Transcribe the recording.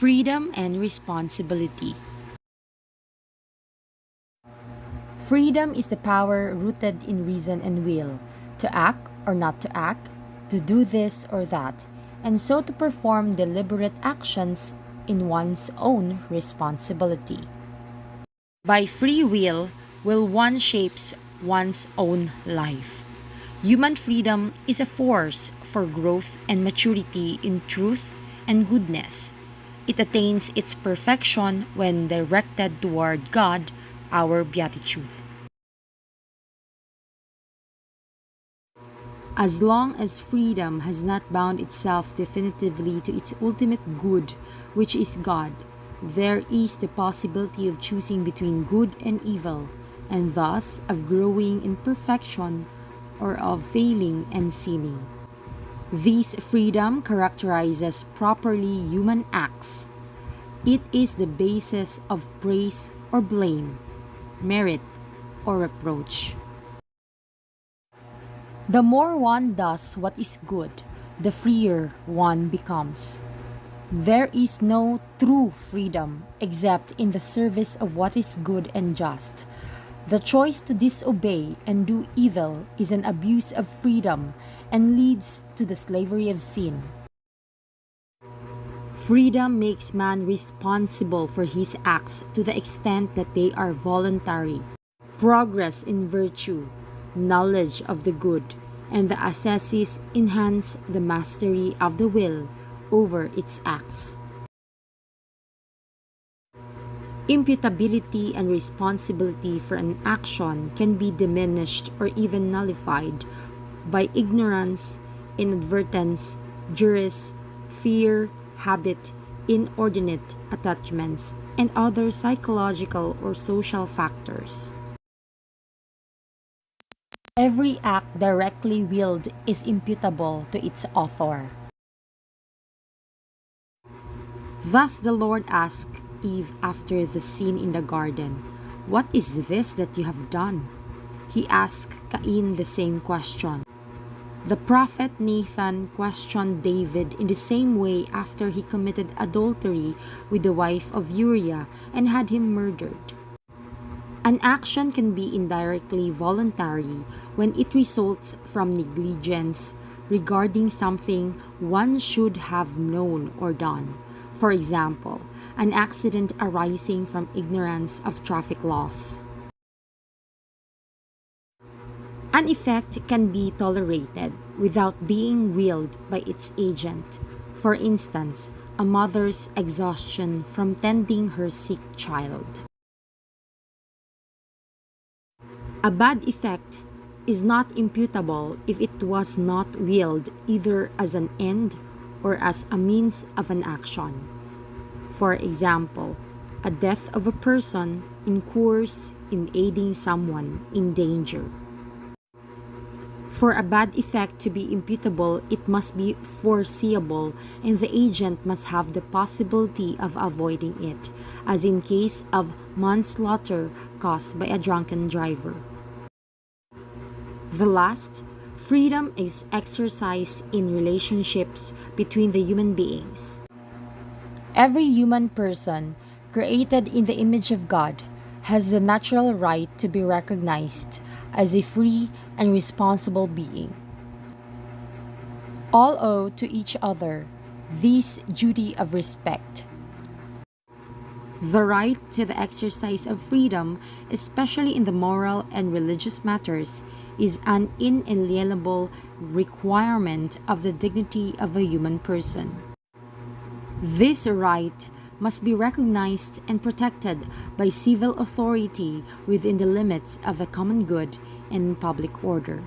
Freedom and responsibility. Freedom is the power rooted in reason and will, to act or not to act, to do this or that, and so to perform deliberate actions in one's own responsibility. By free will one shapes one's own life. Human freedom is a force for growth and maturity in truth and goodness. It attains its perfection when directed toward God, our beatitude. As long as freedom has not bound itself definitively to its ultimate good, which is God, there is the possibility of choosing between good and evil, and thus of growing in perfection or of failing and sinning. This freedom characterizes properly human acts. It is the basis of praise or blame, merit or reproach. The more one does what is good, the freer one becomes. There is no true freedom except in the service of what is good and just. The choice to disobey and do evil is an abuse of freedom and leads to the slavery of sin. Freedom makes man responsible for his acts to the extent that they are voluntary. Progress in virtue, knowledge of the good, and the ascesis enhance the mastery of the will over its acts. Imputability and responsibility for an action can be diminished or even nullified by ignorance, inadvertence, duress, fear, habit, inordinate attachments, and other psychological or social factors. Every act directly willed is imputable to its author. Thus the Lord asked Eve after the sin in the garden, "What is this that you have done?" He asked Cain the same question. The prophet Nathan questioned David in the same way after he committed adultery with the wife of Uriah and had him murdered. An action can be indirectly voluntary when it results from negligence regarding something one should have known or done. For example, an accident arising from ignorance of traffic laws. An effect can be tolerated without being willed by its agent. For instance, a mother's exhaustion from tending her sick child. A bad effect is not imputable if it was not willed either as an end or as a means of an action. For example, a death of a person incurs in aiding someone in danger. For a bad effect to be imputable, it must be foreseeable and the agent must have the possibility of avoiding it, as in case of manslaughter caused by a drunken driver. The last, freedom is exercised in relationships between the human beings. Every human person, created in the image of God, has the natural right to be recognized as a free and responsible being. All owe to each other this duty of respect. The right to the exercise of freedom, especially in the moral and religious matters, is an inalienable requirement of the dignity of a human person. This right must be recognized and protected by civil authority within the limits of the common good and public order.